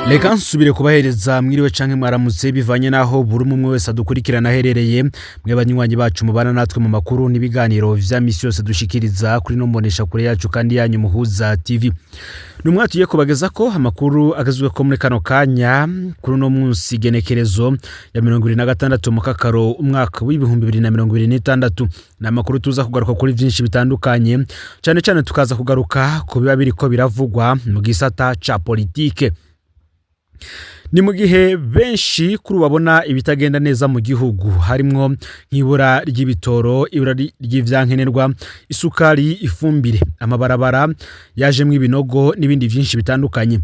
Reka nsubire kubahereza mwiriwe canke mwaramutse bivanye naho buri umwe wese adukurikirana aherereye mwe banywanyi bacu mubana natwe mu makuru n'ibiganiro vya misi yose dushikiriza kuri no mbonesha kure yacu kandi yanyu Muhuza TV. Numwe tugiye kubageza ko amakuru agezwe ko muri kano kanya kuri no munsi genekerezo ya 2026 mu kakaro umwaka w'2026 na makuru tuza kugaruka kuri byinshi bitandukanye cyane tukaza kugaruka ku biba biriko biravugwa mu gisata ca politike. Ni mu gihe benshi kuri babona ibitagenda neza mu gihugu harimwo nk'ibura ry'ibitoro, ibura ry'ivyankenerwa, isukari, ifumbire, amabarabara yajemwe ibinogo n'ibindi byinshi bitandukanye.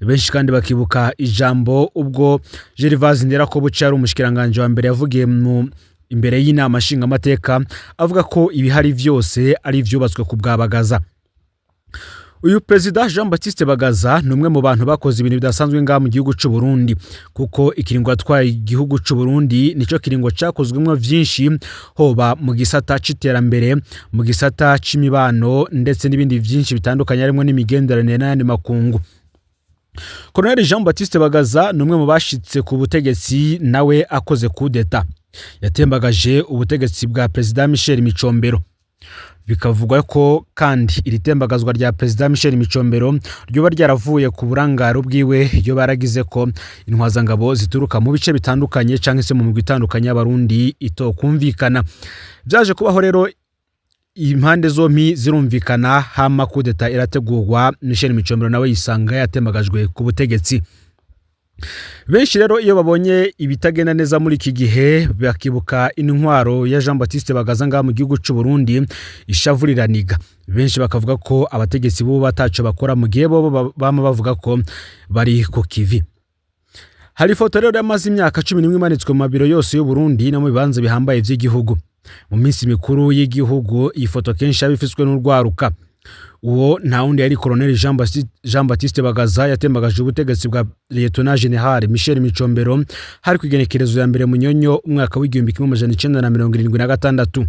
Benshi kandi bakibuka ijambo ubwo Gervais Nderakobuca ari umushikiranganje wa mbere yavugiye mu imbere y'inama nshinga amateka avuga ko ibihari vyose ari vyubatswe ku bwabagaza. Uyu President Jean Baptiste Bagaza numwe mu bantu bakoze ibintu bidasanzwe nga mu gihugu c'u Burundi kuko ikiringo atwaye igihugu c'u Burundi nico kiringo cakozwemwo vyinshi hoba mu gisata c'iterambere, mu gisata c'imibano ndetse n'ibindi vyinshi bitandukanye harimo n'imigenderanire n'ayandi makungu. Colonel Jean Baptiste Bagaza numwe mu bashitse ku butegetsi nawe akoze kudeta yatembagaje ubutegetsi bwa President Michel Micombero. Bikavugwa ko kandi iri tembagazwa rya President Michel Micombero ryo ryaravuye ku burangaro bwiwe ryo baragize ko intwazangabo zituruka mu bice bitandukanye canke se mu migwi itandukanye y'abarundi itokumvikana. Byaje kubaho rero impande zompi zirumvikana hama kudeta irategurwa, Michel Micombero nawe yisanga yatembagajwe ku butegetsi. Benshi rero iyo babonye ibitagenda neza muri iki gihe bakibuka intwaro ya Jean Baptiste Bagaza nga mu gihugu c'u Burundi ishavuriraniga. Benshi bakavuga ko abategetsi bo bataco bakora mu gihe bo bama bavuga ko bari ku kivi. Hari foto rero yamaze imyaka 11 imanitswe mu mabiro yose y'u Burundi no mu bibanza bihambaye vy'igihugu. Mu minsi mikuru y'igihugu iyi foto kenshi yabifiswe n'urwaruka. Uwo nta wundi yari Colonel Jean Baptiste Bagaza yatembagaje ubutegetsi bwa Lieutenant General Michel Micombero hari kwigenekerezo ya mbere munyonyo umwaka w'1976.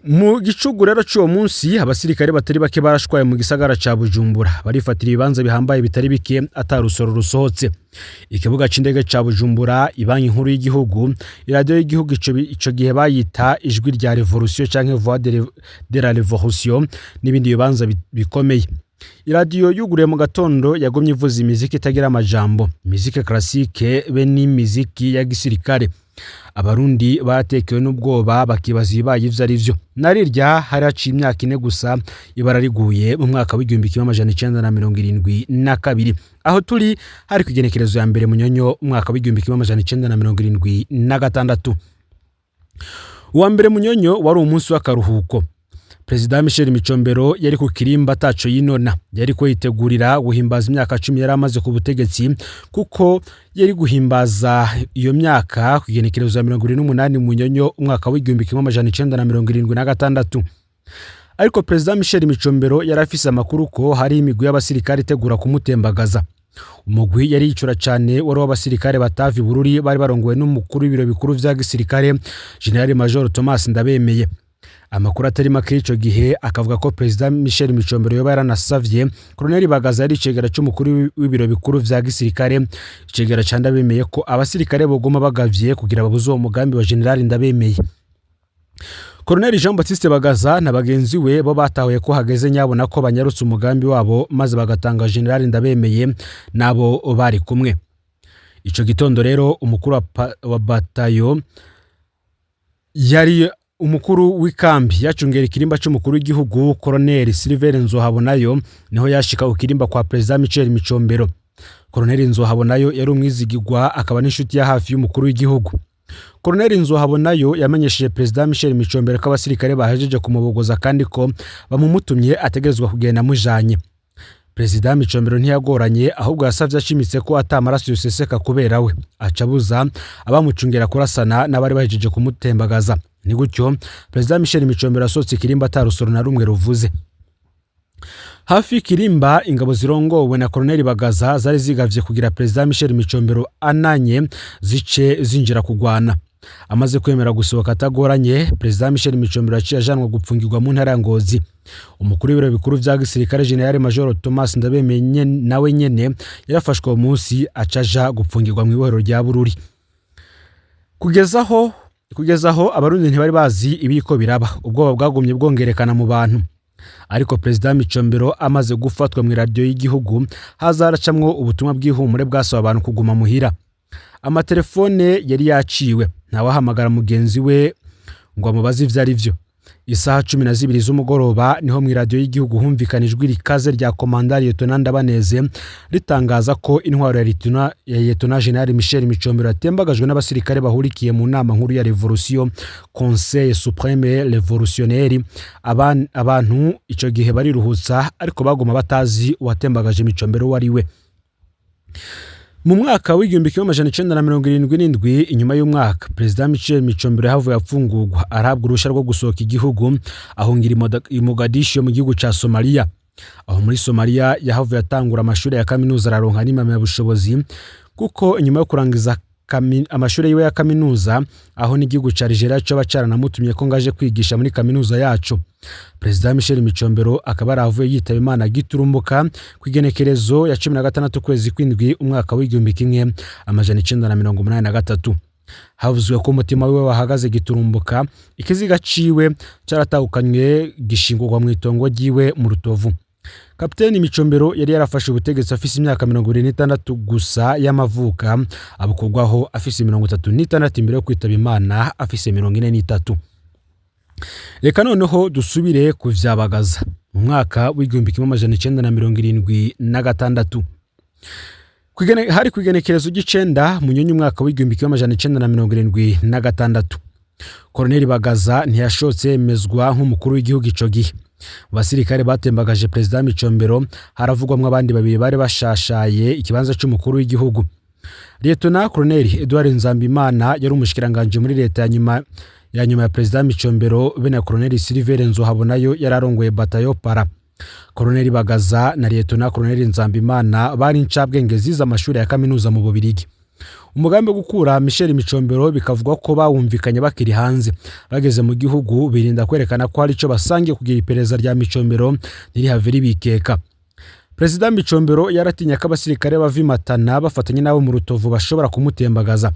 Mu gicugu rero cy'uwo munsi abasirikare batari bake barashwaye mu gisagara ca Bujumbura barifatira ibibanza bihambaye bitari bike atarusoro rusohotse. Ikibuga c'indege ca Bujumbura, ibanki nkuru y'igihugu, iradio y'igihugu ico gihe bayita ijwi rya revolution canke voix de la révolution n'ibindi bibanza bikomeye. Iradio yuguriye mu gatondo yagomye ivuza imiziki itagira amajambo, muzike classique be ni muziki ya gisirikare. Abarundi batekewe n'ubwoba bakibaza ibibaye ivyo ari vyo. Narirya hari haciye imyaka 4 gusa ibara riguye mu mwaka w'1972 aho turi hari kwigenekerezo ya mbere munyonyo umwaka w'1976. Uwa mbere munyonyo wari umunsi w'akaruhuko. President Michel Micombero yari ku kirimba taco yinona, yari ko yitegurira guhimbaza imyaka 10 yari amaze ku butegetsi kuko yari guhimbaza iyo myaka kugenekerezo ya 28 munyonyo umwaka w'1976. Ariko President Michel Micombero yari afise amakuru ko hari imigwi y'abasirikare itegura kumutembagaza. Umugwi yari yicura cyane wari w'abasirikare batavi Bururi bari barongowe n'umukuru w'ibiro bikuru vya gisirikare General Major Thomas Ndabemeye. Amakuru atari make ico gihe akavuga ko President Michel Micombero yoba yaranasavye Colonel Bagaza yari cegera c'umukuru w'ibiro bikuru vya gisirikare cegera ca Ndabemeye ko abasirikare bogoma bagavye kugira babuze uwo mugambi wa General Ndabemeye. Colonel Jean Baptiste Bagaza na bagenzi we bo batahuye ko hageze nyabona ko banyarutse umugambi wabo maze bagatanga General Ndabemeye nabo bari kumwe. Ico gitondo rero umukuru wa batayo yari umukuru w'ikambi yacungera ikirimba c'umukuru w'igihugu Colonel Silver Nzohabonayo niho yashika ukirimba kwa President Michel Micombero. Colonel Nzohabonayo yari umwizigirwa akaba n'inshuti ya hafi y'umukuru w'igihugu. Colonel Nzohabonayo yamenyesheje President Michel Micombero ko abasirikare bahejeje kumubogoza kandi ko bamumutumye ategerezwa kugenda mujanye. President Micombero ntiyagoranye ahubwo yasavye ashimitse ko atamaraso yoseseka kubera we acabuza abamucungera kurasana n'abari bahejeje kumutembagaza. Ni gutyo President Michel Micombero asotse kirimba atarusoro na rumwe ruvuze. Hafi Kirimba ingabo zirongowe na Colonel Bagaza zari zigavye kugira President Michel Micombero ananye zice zinjira kugwana. Amaze kwemera gusohoka atagoranye, President Michel Micombero yaciye ajanwa gupfungirwa mu ntara ya Ngozi. Umukuru w'ibiro bikuru vya gisirikare General Major Thomas Ndabemeye nawe nyene yarafashwe umunsi acaja gupfungirwa mu ibohero rya Bururi. Kugezaho abarundi ntibari bazi ibiko biraba, ubwoba bwagumye bwongerekana mu bantu. Ariko President Micombero amaze gufatwa mu radio y'igihugu hazaracamwo ubutumwa bw'ihumure bwasaba abantu kuguma muhira. Amatelefone yari yaciwe, ntawahamagara mugenzi we ngo amubaze ivyo ari vyo. Isaha 12 z'umugoroba niho mu radio y'igihugu humvikanijwe rikaze rya Komandari Lieutenant Ndabaneze ritangaza ko intwaro ya Lieutenant General Michel Micombero atembagajwe n'abasirikare bahurikiye mu nama nkuru ya Revolution Conseil Supreme Revolutionnaire. Abantu ico gihe bari ruhutsa ariko bagoma batazi uwatembagaje Micombero wari we. Mu mwaka w'igihumbi kimwe amajana 1977 inyuma y'umwaka President Michel Micombero yahavuye afungurwa arahabwa uruhushya rwo gusohoka igihugu ahungira i Mogadishu mu gihugu ca Somalia. Aho muri Somalia yahavuye atangura amashuri ya kaminuza araronka n'imame y'ubushobozi kuko inyuma yo kurangiza amashuri yiwe ya kaminuza aho n'igihugu ca Nigeria cyo bacaranamutumye ko ngaje kwigisha muri kaminuza yacu. President Michel Micombero akaba aravuye yitaba Imana giturumbuka kwigenekerezo ya 16 kwezi kw'indwi umwaka w'igihumbi kimwe amajana 1983. Havuzwe ko umutima wiwe wahagaze giturumbuka, ikiziga ciwe caratahukanywe gishingurwa mu itongo ryiwe mu Rutovu. Kapiteni Micombero yari yarafashe ubutegetsi afise imyaka 26 gusa y'amavuka, abukorwaho afise 36 imbere yo kwitaba Imana afise 43. Reka noneho dusubire ku vya Bagaza. Mu mwaka w'igihumbi kimwe amajana 1976 hari kwigenekerezo gicenda mu nyonyi umwaka w'igihumbi kimwe amajana 1976 Colonel Bagaza ntiyashotse yemezwa nk'umukuru w'igihugu ico gihe. Abasirikare batembagaje President Micombero haravugwamwe abandi babiri bari bashashaye ikibanza cy'umukuru w'igihugu. Lieutenant Colonel Edouard Nzambimana yari umushikiranganje muri leta ya nyuma ya President Micombero be na Colonel Silver Nzohabonayo yararongoye batayo para. Colonel Bagaza na Lieutenant Colonel Nzambimana bari incabwenge ziza amashuri ya kaminuza mu Bubirigi. Umugambi wo gukura Michel Micombero bikavugwa ko bawumvikanye bakiri hanze. Bageze mu gihugu birinda kwerekana ko ari cyo basangiye kugira iperereza rya Micombero riri haveri bikeka. President Micombero yaratinya ko abasirikare bavimatana bafatanye nabo mu Rutovu bashobora kumutembagaza.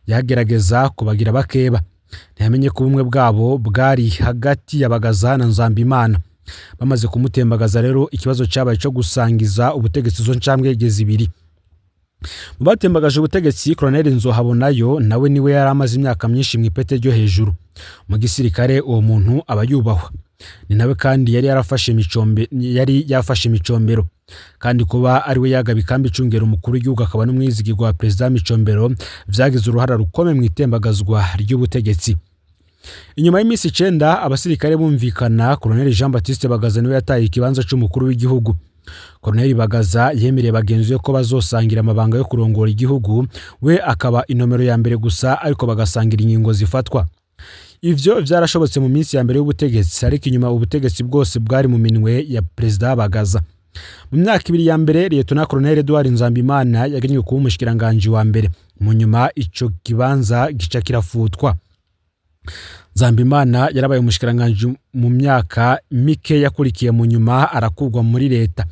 Yagerageza kubagira bakeba. Ntiyamenye ko ubumwe bwabo bwari hagati ya Bagaza na Nzambimana. Bamaze kumutembagaza rero ikibazo cyabaye cyo gusangiza ubutegetsi zo ncambwegeze ibiri. Mu batembagaje ubutegetsi Colonel Nzohabonayo nawe niwe yari amaze imyaka myinshi mu ipete ryo hejuru. Mu gisirikare uwo muntu aba yubahwa. Ni nawe kandi yari yafashe Micombero. Kandi kuba ari we yagabi kambi cungera umukuru w'igihugu akaba n'umwizigirwa wa President Micombero vyagize uruhara rukome mu itembagazwa ry'ubutegetsi. Inyuma y'imisi 9 abasirikare bumvikana Colonel Jean Baptiste Bagaza niwe yataye ikibanza cy'umukuru w'igihugu. Colonel Bagaza yemereye bagenzi ko bazosangira amabanga yo kurongora igihugu, we akaba inomero ya mbere gusa ariko bagasangira ingingo zifatwa. Ivyo vyarashobotse mu minsi ya mbere y'ubutegetsi, ariko inyuma ubutegetsi bwose bwari mu minwe ya President Bagaza. Mu myaka ibiri ya mbere Lieutenant Colonel Edouard Nzambimana yagenywe kuba umushikiranganje wa mbere. Mu nyuma ico kibanza gica kirafutwa. Nzambimana yarabaye umushikiranganje mu myaka mike yakurikiye, mu nyuma arakugwa muri leta.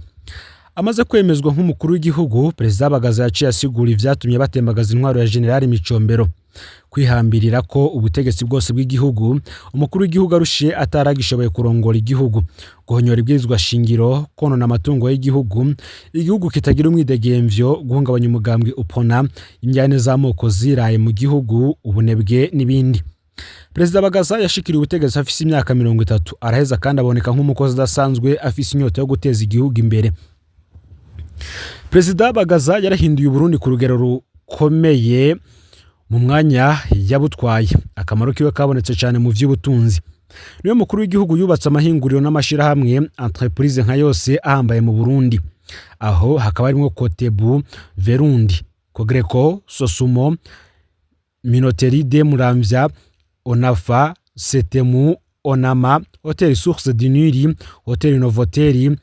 Amaze kwemezwa nk'umukuru w'igihugu, President Bagaza yaciye asigura ivyatumye batembagaza intwaro ya General Micombero. Kwihambirira ko ubutegetsi bwose bw'igihugu umukuru w'igihugu arushiye ataragishoboye kurongora igihugu, guhonyora ibwirizwa shingiro, konona amatungo y'igihugu, igihugu kitagira umwidegemvyo, guhungabanya umugambwe upona, imyane z'amoko ziraye mu gihugu, ubunebwe n'ibindi. President Bagaza yashikiriye ubutegetsi afise imyaka 30, araheza kandi aboneka nk'umukozi udasanzwe afise inyota yo guteza igihugu imbere. President Bagaza yarahinduye Burundi ku rugero rukomeye mu mwanya yabutwaye. Akamaro kiwe kabonetse cyane mu vy'ubutunzi. Niyo mukuru w'igihugu yubatse amahinguriro n'amashira hamwe entreprise nka yose ahambaye mu Burundi. Aho hakaba harimo Kotebu, Verundi, Kogreco, Sosumo, Minoteri de Muramvya, Onafa, Setemu, Onama, Hotel Source du Nili, Hotel Novoteri,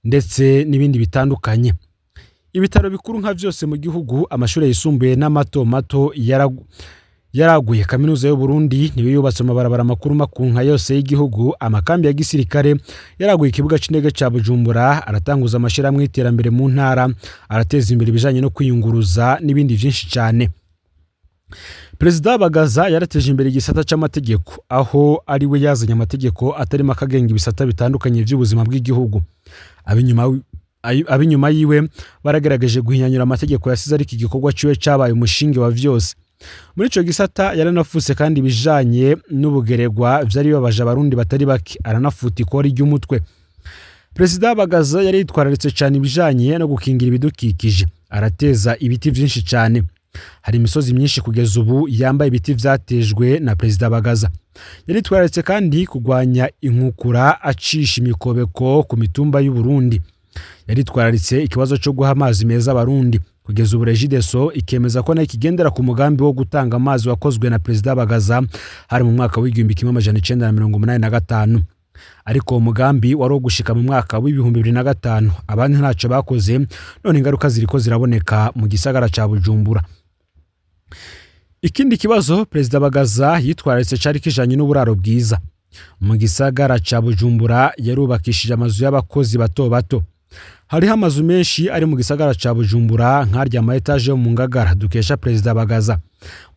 ndetse n'ibindi bitandukanye. Ibitaro bikuru nka vyose mu gihugu, amashuri yisumbuye n'amato mato yaraguye. Kaminuza y'u Burundi niyo yubatse amabarabara makuru nka yose y'igihugu. Amakambi ya gisirikare yaraguye. Ikibuga c'indege ca Bujumbura aratanguza amashirahamwe y'iterambere mu ntara, arateza imbere ibijanye no kwiyunguruza n'ibindi vyinshi cyane. Perezida Bagaza yarateje imbere igisata c'amategeko, aho ari we yazanye amategeko atarimo akagenga ibisata bitandukanye by'ubuzima bw'igihugu. Abinyuma yiwe baragerageje guhinyanyura amategeko yasize, ariko igikorwa ciwe cabaye umushinge wa vyose. Muri ico gisata yaranafuse kandi bijanye n'ubugeregwa vyari bibabaje abarundi batari bake, aranafuta ikori ry'umutwe. Perezida Bagaza yari yitwararitse cyane ibijanye no gukingira ibidukikije, arateza ibiti vyinshi cyane. Hari imisozi myinshi kugeza ubu yambaye ibiti vyatejwe na Perezida Bagaza. Yari yitwararitse kandi kugwanya inkukura acisha imikobeko ku mitumba y'u Burundi. Yari yitwararitse ikibazo cyo guha amazi meza abarundi. Kugeza ubu Regideso ikemeza ko nayo ikigendera ku mugambi wo gutanga amazi wakozwe na Perezida Bagaza hari mu mwaka w'1985. Ariko uwo mugambi wari wo gushika mu mwaka w'2005. Abandi ntaco bakoze, none ingaruka ziriko ziraboneka mu gisagara ca Bujumbura. Ikindi kibazo Perezida Bagaza yitwararitse cari kijanye n'uburaro bwiza. Mu gisagara ca Bujumbura yarubakishije amazu y'abakozi bato bato. Hariho amazu menshi ari mu gisagara ca Bujumbura nk'arya ama etage yo mu Ngagara dukesha Perezida Bagaza.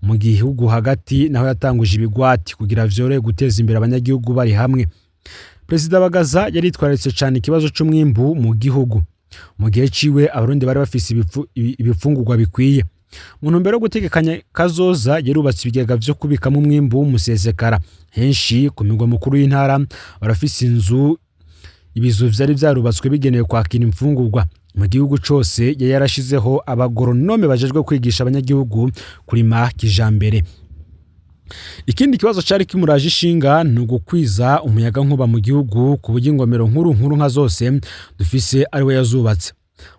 Mu gihugu hagati naho yatanguje ibigwati kugira vyore guteza imbere abanyagihugu bari hamwe. Perezida Bagaza yari yitwararitse cyane ikibazo c'umwimbu mu gihugu. Mu gihe ciwe abarundi bari bafise ibifungurwa bikwiye. Mu ntumbero yo gutegekanya kazoza yarubatse ibigega vyo kubikamo umwimbu w'umusesekara. Henshi ku migwa mukuru y'intara barafise ibizu vyari vyarubatswe bigenewe kwakira imfungurwa. Mu gihugu cose yarashizeho abagoronome bajejwe kwigisha abanyagihugu kurima kijambere. Ikindi kibazo cari kimuraje ishinga no gukwiza umuyaga nkuba mu gihugu ku buryo ingomero nkuru nka zose dufise ari we yazubatse.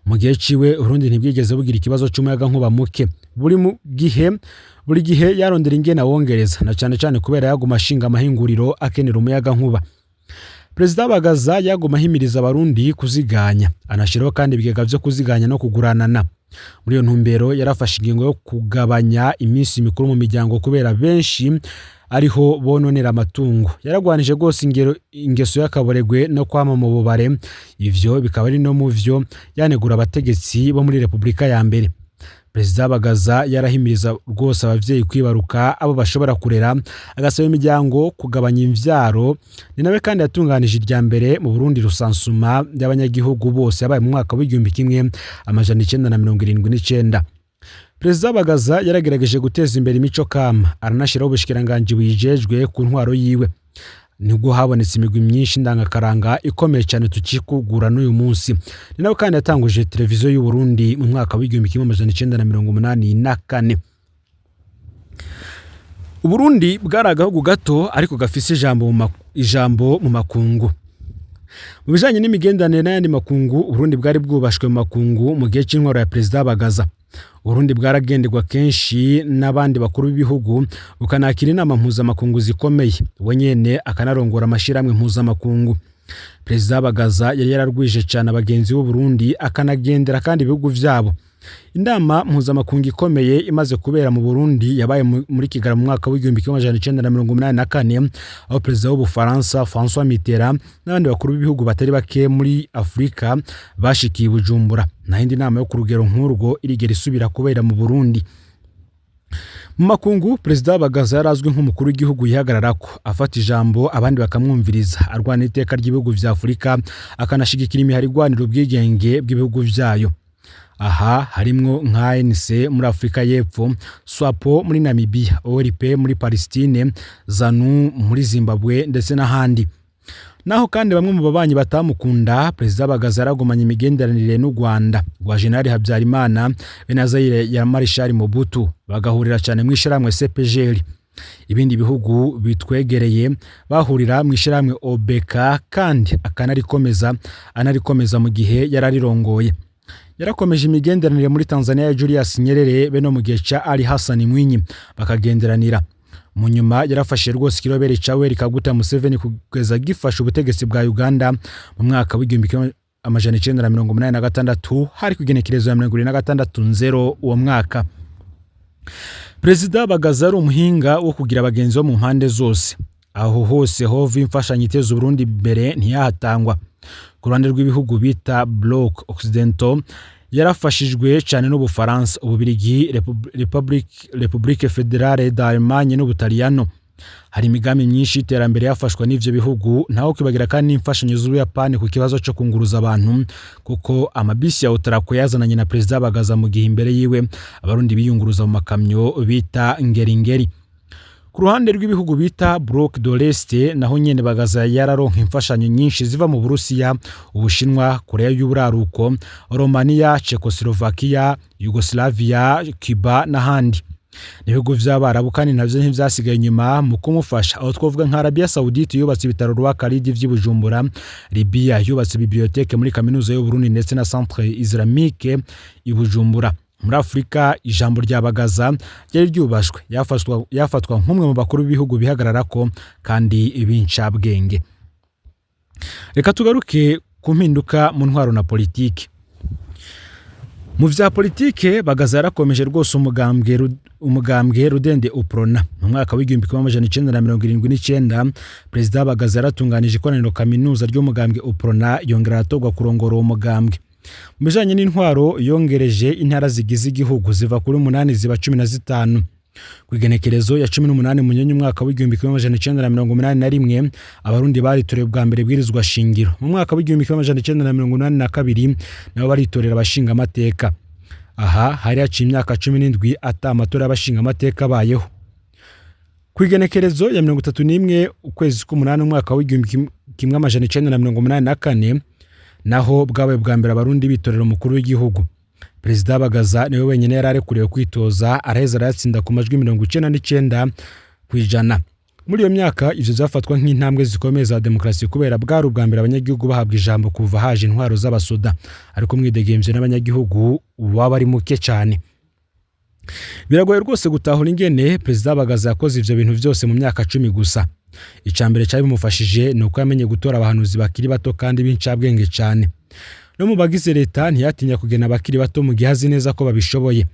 Mu gihe ciwe Burundi ntibwigeze bugira ikibazo c'umuyaga nkuba muke. Buri gihe yarondera ingene awongereza, na cyane kubera yaguma ashinga amahinguriro akenera umuyaga nkuba. Perezida Bagaza yaguma ahimiriza abarundi kuziganya, anashiraho kandi ibigega vyo kuziganya no kuguranana. Muri iyo ntumbero yarafashe ingingo yo kugabanya iminsi mikuru mu miryango kubera benshi ariho bononera amatungo. Yaragwanije gose ingeso y'akaboregwe no kwama mu bubare. Ivyo bikaba ari no mu vyo yanegura abategetsi bo muri Republika ya mbere. Perezida Bagaza yarahimiriza rwose abavyeyi kwibaruka abo bashobora kurera, agasaba imiryango kugabanya imvyaro. Ni nawe kandi yatunganije irya mbere mu Burundi rusansuma y'abanyagihugu bose yabaye mu mwaka w'1979. Perezida Bagaza yaragerageje guteza imbere imico kama, aranashiraho ubushikiranganje bwijejwe ku ntwaro yiwe. Nibwo habonetse imigwi myinshi ndangakaranga ikomeye cyane tukikugura n'uyu munsi. Ni nawe kandi yatanguje televiziyo y'u Burundi mu mwaka w'1984. Uburundi bwari agahugu gato ariko gafise ijambo mu makungu. Mu bijanye n'imigendanire n'ayandi makungu, Uburundi bwari bwubashwe mu makungu mu gihe c'intwaro ya Perezida Bagaza. Uburundi bwaragenderwa kenshi n'abandi bakuru b'ibihugu, bukanakira inama mpuzamakungu zikomeye. We nyene akanarongora amashirahamwe mpuzamakungu. Perezida Bagaza yari yararwije cyane abagenzi b'u Burundi, akanagendera kandi ibihugu vyabo. Inama mpuzamakungu ikomeye imaze kubera mu Burundi yabaye muri Kigali mu mwaka w'1984, aho Perezida w'Ubufaransa François Mitterrand n'abandi bakuru b'ibihugu batari bake muri Afrika bashikiye Bujumbura. Na indi nama yo ku rugero nk'urwo irigera isubira kubera mu Burundi. Mu makungu, Perezida Bagaza yarazwi nk'umukuru w'igihugu yihagararako, afata ijambo abandi bakamwumviriza, arwana iteka ry'ibihugu vya Afrika, akanashigikira imiharigwaniro ubwigenge bw'ibihugu vyayo. Aha harimwo nka ANC muri Afrika y'Epfo, SWAPO muri Namibia, OLP muri Palestine, ZANU muri Zimbabwe ndetse n'ahandi. Naho kandi bamwe mu babanyi batamukunda, Perezida Bagaza yaragumanye imigenderanire n'u Rwanda rwa General Habyarimana be na Zaire ya Marshal Mobutu, bagahurira cyane mu ishiramwe CPGL. Ibindi bihugu bitwegereye bahurira mu ishiramwe OBK kandi anarikomeza mu gihe yararirongoye. Yarakomeje imigenderanire muri Tanzania ya Julius Nyerere be no mu gihe ca Ali Hassan Mwinyi bakagenderanira. Mu nyuma yarafashe rwose ikirobere cawe Kaguta Museveni kugeza gifasha ubutegetsi bwa Uganda mu mwaka amajana 986 hari kugenekerezo ya 2026 uwo mwaka. Perezida Bagaza ari umuhinga wo kugira abagenzi bo mu mpande zose. Aho hose hova imfashanyo iteza Burundi imbere ntiyahatangwa. Ku ruhande rw'ibihugu bita Bloc Occidental yarafashijwe cyane n'Ubufaransa, Ububirigi, Republique Fédérale d'Allemagne n'Ubutaliyano. Hari imigambi myinshi iterambere yafashwa n'ivyo bihugu, ntaho kibagira kandi n'imfashanyo z'Ubuyapani ku kibazo cyo kunguruza abantu, kuko amabisi ya Otrako yazananye na Perezida Bagaza mu gihe imbere yiwe abarundi biyunguruza mu makamyo bita ngeringeri. Ku ruhande rw'ibihugu bita Bloc de l'Est naho nyene Bagaza yararonka imfashanyo nyinshi ziva mu Burusiya, Ubushinwa, Korea y'Uburaruko, Romania, Czechoslovakia, Yugoslavia, Cuba n'ahandi. Ibihugu vy'Abarabu kandi navyo ntivyasigaye inyuma mu kumufasha, aho twovuga nka Arabia Saoudite yubatse ibitaro rwa Khalid vy'Ibujumbura, Libya yubatse bibliothèque muri kaminuza y'u Burundi ndetse na Centre Islamique Ibujumbura. Muri Afrika ijambo rya Bagaza ryari ryubashwe, yafatwa nk'umwe mu bakuru b'ibihugu bihagararako kandi b'incabwenge. Reka tugaruke ku mpinduka mu ntwaro na politike. Mu vya politike Bagaza yarakomeje rwose umugambwe Rudende Uprona. Mu mwaka w'1979 Perezida Bagaza yaratunganije ikoraniro kaminuza ry'umugambwe Uprona, yongera aratogwa kurongora uwo mugambwe. Mu bijanye n'intwaro yongereje intara zigize igihugu ziva kuri 8 ziba 15. Kwigenekerezo ya 18 munyonyi mwaka w'1981 abarundi baritoreye bwa mbere bwirizwa shingiro. Mu mwaka w'1982 nabo baritorera abashinga amateka. Aha hari haciye imyaka 17 ata amatora y'abashinga amateka bayeho. Kwigenekerezo ya 31 ukwezi k'umunani mwaka w'1984 naho bwawe bwa mbere abarundi bitorera umukuru w'igihugu. Perezida Bagaza niwe wenyene yararekuriwe kwitoza, araheza aratsinda ku majwi 99%. Muri iyo myaka ivyo zafatwa nk'intambwe zikomeye za demokrasi, kubera bwari ubwa mbere abanyagihugu bahabwa ijambo kuva haje intwaro z'abasoda, ariko mwidegemvye n'abanyagihugu baba ari muke cyane. Biragoye rwose gutahura ingene Perezida Bagaza yakoze ivyo bintu vyose mu myaka 10 gusa. Icambere cyari bimufashije nuko yamenye gutora abahanuzi bakiri bato kandi b'incabwenge cyane. No mu bagize leta ntiyatinya kugena abakiri bato mu gihe azi neza ko babishoboye.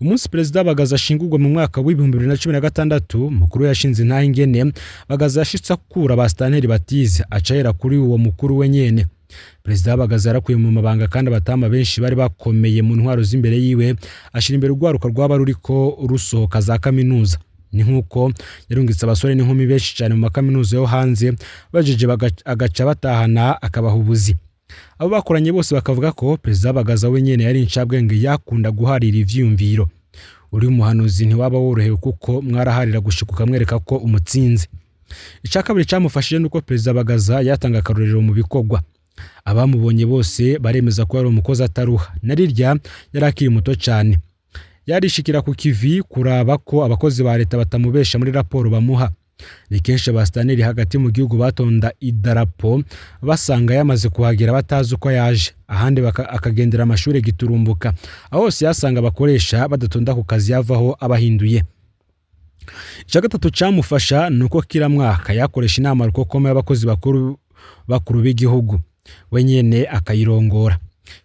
Umunsi Perezida Bagaza ashingurwa mu mwaka w'2016 mukuru yashinze nta ingene Bagaza yashitse akura abastanteri batize, acahera kuri uwo mukuru wenyene. Perezida Bagaza yarakuye mu mabanga kandi abatama benshi bari bakomeye mu ntwaro z'imbere yiwe, ashira imbere urwaruka rwaba ruriko rusohoka za kaminuza. Ni nkuko yarungitse abasore n'inkumi benshi cyane mu makaminuza yo hanze, bajeje agaca batahana akabaha ubuzi. Abo bakoranye bose bakavuga ko Perezida Bagaza wenyene yari incabwenge, yakunda guharira ivyumviro. Uri umuhanuzi ntiwaba worohewe kuko mwaraharira gushikuka mwereka ko umutsinze. Icakabiri camufashije nuko Perezida Bagaza yatanga akarorero mu bikorwa. Abamubonye bose baremeza ko yari umukozi ataruha, narirya yarakiri muto cyane. Yarishikira ku kivi kuraba ko abakozi ba leta batamubesha muri raporo bamuha. Ni kenshi abastanteri hagati mu gihugu batonda idarapo basanga yamaze kuhagera batazi uko yaje, ahandi akagendera amashuri giturumbuka, aho hose yasanga abakoresha badatonda ku kazi yavaho abahinduye. Icyagatatu camufasha nuko kira mwaka yakoresha inama rukokoma y'abakozi bakuru b'igihugu, wenyene akayirongora.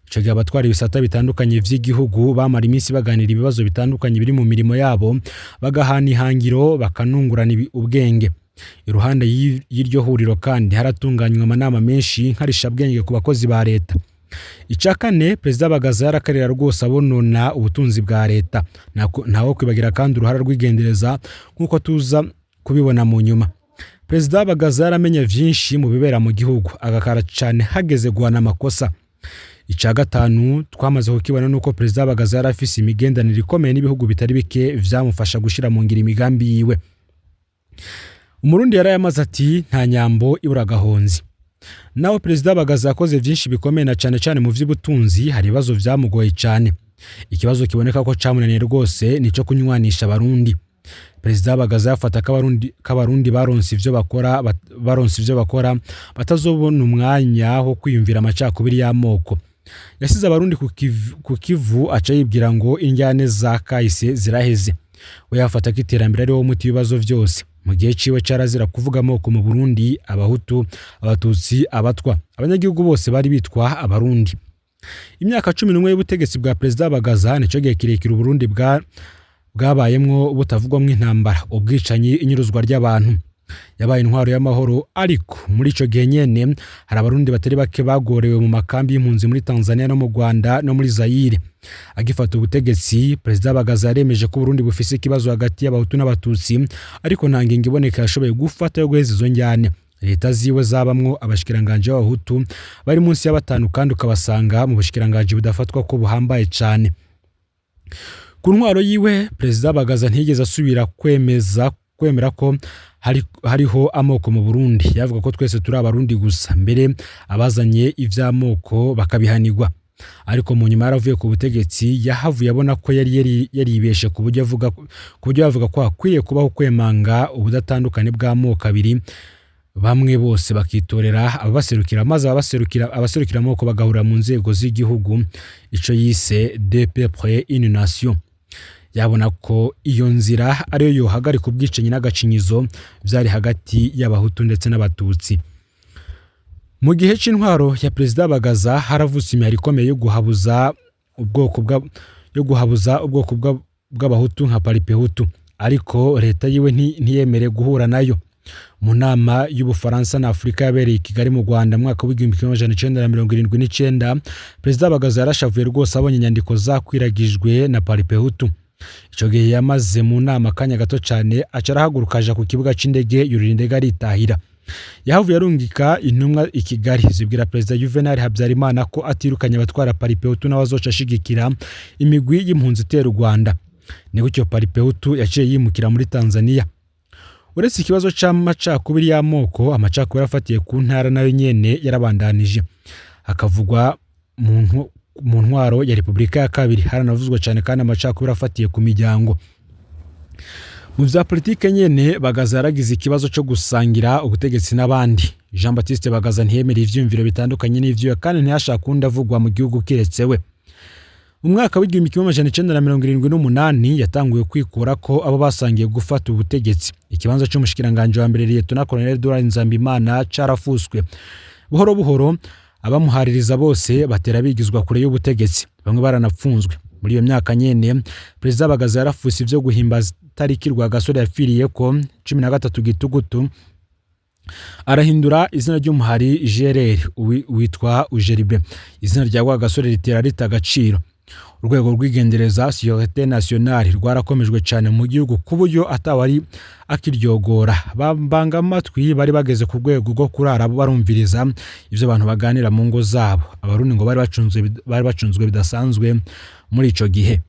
Ico gihe abatwara ibisata bitandukanye vy'igihugu bamara iminsi baganira ibibazo bitandukanye biri mu mirimo yabo, bagahana ihangiro, bakanungurana ubwenge. Iruhande y'iryo huriro kandi haratunganywa amanama menshi nkarisha bwenge ku bakozi ba leta. Icakane Perezida Bagaza yarakarira rwose abonona ubutunzi bwa leta, ntawo kwibagira kandi uruhara rw'igendereza nkuko tuza kubibona mu nyuma. Perezida Bagaza yaramenye vyinshi mu bibera mu gihugu, agakara cyane hageze guhana amakosa. Icagatanu twamaze kukibona nuko Perezida Bagaza yarafise imigendanire ikomeye n'ibihugu bitari bike vyamufasha gushira mu ngira imigambi yiwe. Umurundi yarayamaze ati nta nyambo ibura gahonzi. Naho Perezida Bagaza yakoze vyinshi bikomeye na cyane mu vy'ubutunzi, hari ibibazo vyamugoye cyane. Ikibazo kiboneka ko camunaniye rwose nico kunywanisha abarundi. Perezida Bagaza yafata k'abarundi baronse ivyo bakora batazobona umwanya wo kwiyumvira amacakubiri y'amoko. Yasize abarundi ku kivu aca yibwira ngo injyane za kahise ziraheze. We yafata ko iterambere ari wo muti w'ibibazo vyose. mu gihe ciwe carazira kuvuga amoko mu Burundi, abahutu, abatutsi, abatwa. Abanyagihugu bose bari bitwa abarundi. Imyaka 11 y'ubutegetsi bwa Perezida Bagaza nico gihe kirekire Burundi bwabayemwo butavugwamwo intambara, ubwicanyi, inyuruzwa ry'abantu. Yabaye intwaro y'amahoro, ariko muri ico gihe nyene hari abarundi batari bake bagorewe mu makambi y'impunzi muri Tanzania no mu Rwanda no muri Zaire. Agifata ubutegetsi, Perezida Bagaza yaremeje ko Burundi bufise ikibazo hagati y'abahutu n'abatutsi, ariko nta ngingo iboneka yashoboye gufata yo guheza izo njyane. Leta ziwe zabamwo abashikiranganje b'abahutu bari munsi y'abatanu, kandi ukabasanga mu bushikiranganje budafatwa ko buhambaye cane. Ku ntwaro yiwe, Perezida Bagaza ntiyigeze asubira kwemera ko hariho amoko mu Burundi. Yavuga ko twese turi abarundi gusa, mbere abazanye ivy'amoko bakabihanirwa. Ariko mu nyuma yaravuye ku butegetsi, yahavuye abona ko yaribeshe ku buryo yavuga ko hakwiye kubaho kwemanga ubudatandukane bw'amoko abiri, bamwe bose bakitorera ababaserukira, maze abaserukira amoko bagahura mu nzego z'igihugu, ico yise deux peuples une nation. Yabona ko iyo nzira ariyo yohagarika ubwicanyi n'agacinyizo byari hagati y'abahutu ndetse n'abatutsi. Mu gihe c'intwaro ya Perezida Bagaza haravutse imihari ikomeye yo guhabuza ubwoko bw'abahutu nka paripehutu, ariko leta yiwe ntiyemere guhura nayo. Mu nama y'Ubufaransa na Afrika yabereye i Kigali mu Rwanda mwaka w'1979, Perezida Bagaza yarashavuye rwose abonye inyandiko zakwiragijwe na paripehutu. Ico gihe yamaze mu nama kanya gato cyane acarahaguruka aja ku kibuga c'indege yurira indege aritahira. Yahavuye arungika intumwa i Kigali zibwira Perezida Juvenal Habyarimana ko atirukanye abatwara paripehutu n'abazoca ashigikira imigwi y'impunzi itera u Rwanda. Ni gutyo paripehutu yaciye yimukira muri Tanzania. Uretse ikibazo c'amacakubiri y'amoko, amacakubiri afatiye ku ntara nayo nyene yarabandanije. Hakavugwa mu ntwaro ya Repubulika ya kabiri haranavuzwa cyane kandi amacakubiri afatiye ku miryango. Mu vya politike nyene, Bagaza yaragize ikibazo cyo gusangira ubutegetsi n'abandi. Jean Baptiste Bagaza ntiyemera ivyumviro bitandukanye n'ivyo, kandi ntiyashaka kundi avugwa mu gihugu kiretsewe. Mu mwaka w'1978 yatanguye kwikura ko abo basangiye gufata ubutegetsi. Ikibanza cy'umushikiranganje wa mbere Lieutenant Colonel Edouard Nzambimana carafuswe. Buhoro buhoro abamuhaririza bose batera bigizwa kure y'ubutegetsi, bamwe baranapfunzwe. Muri iyo myaka nyene, Perezida Bagaza yarafuse ivyo guhimbaza tariki Rwagasore yapfiriye ko 13 Gitugutu, arahindura izina ry'umuhari GRR witwa Ujeribe. Izina rya Rwagasore ritera ritagaciro. Urwego rw'igendereza Sécurité Nationale rwarakomejwe cyane mu gihugu ku buryo atawari akiryogora. Bambanga amatwi, bari bageze ku rwego rwo kurara barumviriza ivyo abantu baganira mu ngo zabo. Abarundi ngo bari bacunzwe bidasanzwe muri ico gihe.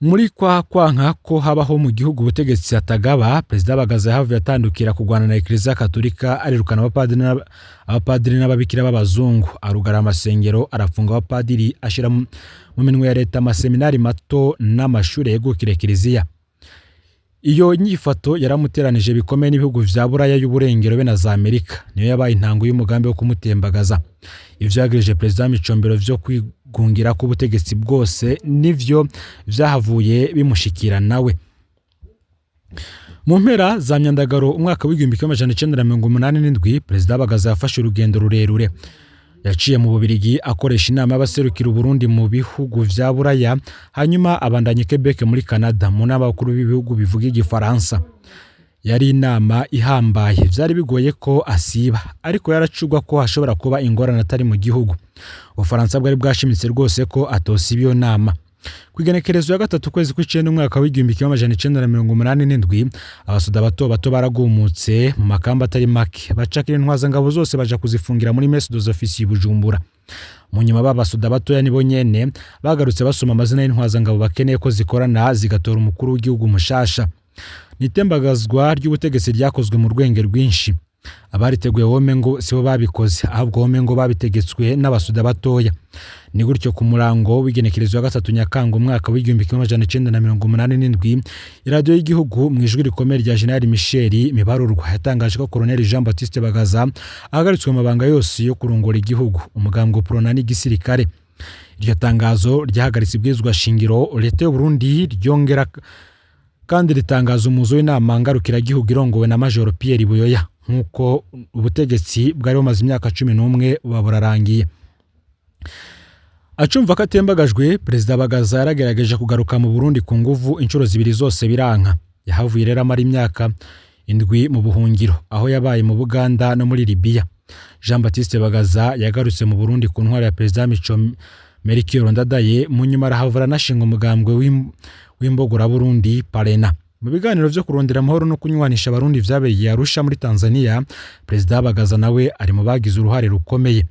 Muri kwanka ko habaho mu gihugu ubutegetsi atagaba, Perezida Bagaza yahavuye atandukira kugwana na Eklezia Katolika, arirukana abapadiri n'ababikira b'abazungu, arugara amasengero, arafunga abapadiri, ashira mu minwe ya leta amaseminari mato n'amashuri yegukira Eklezia. Iyo nyifato yaramuteranije bikomeye n'ibihugu vya Buraya y'uburengero be na za Amerika, niyo yabaye intango y'umugambi wo kumutembagaza. Ivyo yagirije Perezida Micombero vyo kwigungira ku butegetsi bwose nivyo vyahavuye bimushikira nawe. Mu mpera za Myandagaro umwaka w'1987, Perezida Bagaza yafashe urugendo rurerure. Yaciye mu Bubiligi akoresha inama y'abaserukira Burundi mu bihugu vya Buraya, hanyuma abandanya Quebec muri Canada mu nama bakuru b'ibihugu bivuga igifaransa. Yari inama ihambaye, vyari bigoye ko asiba, ariko yaracugwa ko hashobora kuba ingorane atari mu gihugu. Ubufaransa bwari bwashimitse rwose ko atosiba iyo nama. Kwigenekerezo ya 3 kwezi kw'icenda umwaka w'1987, abasoda bato baragumutse mu makamba atari make, bacakira intwaza ngabo zose baja kuzifungira muri Messe des Officiers Bujumbura. Mu nyuma b'abasoda batoya nibo nyene bagarutse basoma amazina y'intwaza ngabo bakeneye ko zikorana zigatora umukuru w'igihugu mushasha. Nitembagazwa ry'ubutegetsi ryakozwe mu rwenge rwinshi. Abariteguye wome ngo sibo babikoze, ahubwo wome ngo babitegetswe n'abasoda batoya. Ni gutyo ku murango w'igenekerezo ya 3 Nyakanga umwaka w'1987, iradiyo y'igihugu mu ijwi rikomeye rya General Michel Mibarurwa yatangaje ko Colonel Jean Baptiste Bagaza ahagaritswe mu mabanga yose yo kurongora igihugu, umugambwe Prona n'igisirikare. Iryo tangazo ryahagaritse ibwirizwa shingiro leta y'u Burundi ryongera kandi ritangaza umuzo w'inama ngarukiragihugu irongowe na Major Pierre Buyoya nk'uko ubutegetsi bwari bumaze imyaka 11 baburarangiye. Acumva ko atembagajwe, Perezida Bagaza yaragerageje kugaruka mu Burundi ku nguvu inshuro zibiri zose biranka. Yahavuye rero amara imyaka 7 mu buhungiro, aho yabaye mu Buganda no muri Libya. Jean Baptiste Bagaza yagarutse mu Burundi ku ntwaro ya Perezida Mico Melchior Ndadaye, mu nyuma arahavura nashinga umugambwe w'imbogora Burundi Parena. Mu biganiro byo kurondera amahoro no kunywanisha abarundi vyabereye Arusha muri Tanzania, Perezida Bagaza nawe ari mu bagize uruhare rukomeye.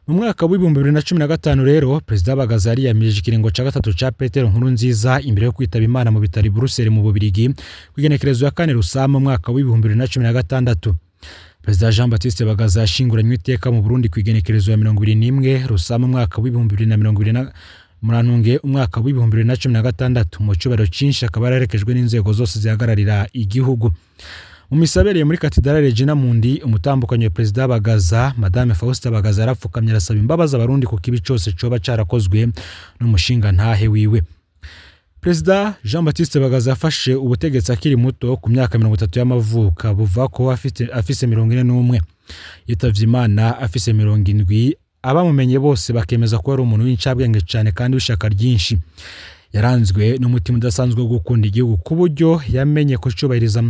Mu mwaka wa 2015 rero, Perezida Bagaza yariyamirije ikiringo ca gatatu ca Petero Nkurunziza imbere yo kwitaba Imana mu bitari Brussels mu Bubirigi kwigenekerezo ya 4 Rusama mu mwaka wa 2016. Perezida Jean Baptiste Bagaza yashinguranywe iteka mu Burundi kwigenekerezo ya 21 Rusama mu mwaka wa 2020 murantunge umwaka wa 2016 mu cyubaro cinshi akaba yarerekejwe n'inzego zose zihagararira igihugu. Mu misabereye muri Katedrale Regina Mundi, umutambukanyo wa Perezida Bagaza Madame Faustin Bagaza yarapfukamye arasaba imbabazi abarundi ku kibi cyose coba carakozwe n'umushinga ntahe wiwe. Perezida Jean Baptiste Bagaza yafashe ubutegetsi akiri muto ku myaka 30 y'amavuka, buva ko afise 41, yitavye Imana afise 70. Abamumenye bose bakemeza ko ari umuntu w'incabwenge cyane kandi w'ishaka ryinshi. Yaranzwe n'umutima udasanzwe wo gukunda igihugu ku buryo yamenye ko cyubahiriza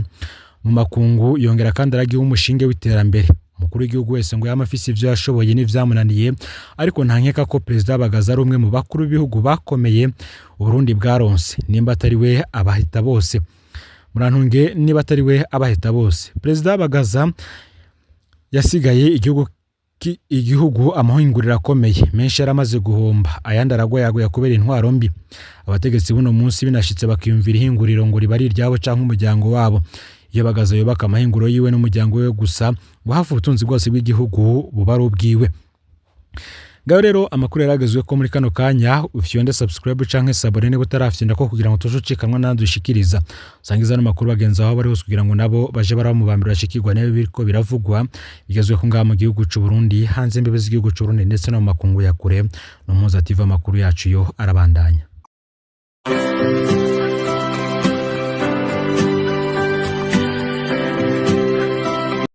mu makungu, yongera kandi aragiye umushinge w'iterambere. Umukuru w'igihugu wese ngo yamafise ivyo yashoboye n'ivyamunaniye, ariko ntankeka ko Perezida Bagaza ari umwe mu bakuru b'ibihugu bakomeye Burundi bwaronse, nimba atari we abahita bose. Murantunge niba atari we abahita bose. Perezida Bagaza yasigaye igihugu amahingurira akomeye, menshi yaramaze guhomba, ayandi aragoyagoya kubera intwaro mbi. Abategetsi buno munsi binashitse bakiyumvira ihinguriro ngo ribari iryabo canke umuryango wabo. Iyo Bagaza yubaka amahinguro yiwe n'umuryango we gusa, ngo hafu ubutunzi bwose bw'igihugu buba ari ubwiwe. Ngaho rero amakuru yaragezwe ko muri kano kanya, ufyonde subscribe canke sabone niba utarafyenda ko kugira ngo tuzocikanwa nandushikiriza. Sangiza no makuru bagenza aho bari hose kugira ngo nabo baje baramubambira bashikirwa nayo biriko biravugwa, bigezwe ko ngaha mu gihugu cy'u Burundi, hanze imbibe z'igihugu cy'u Burundi ndetse no mu makungu ya kure. No Mpuzativa amakuru yacu yo arabandanya.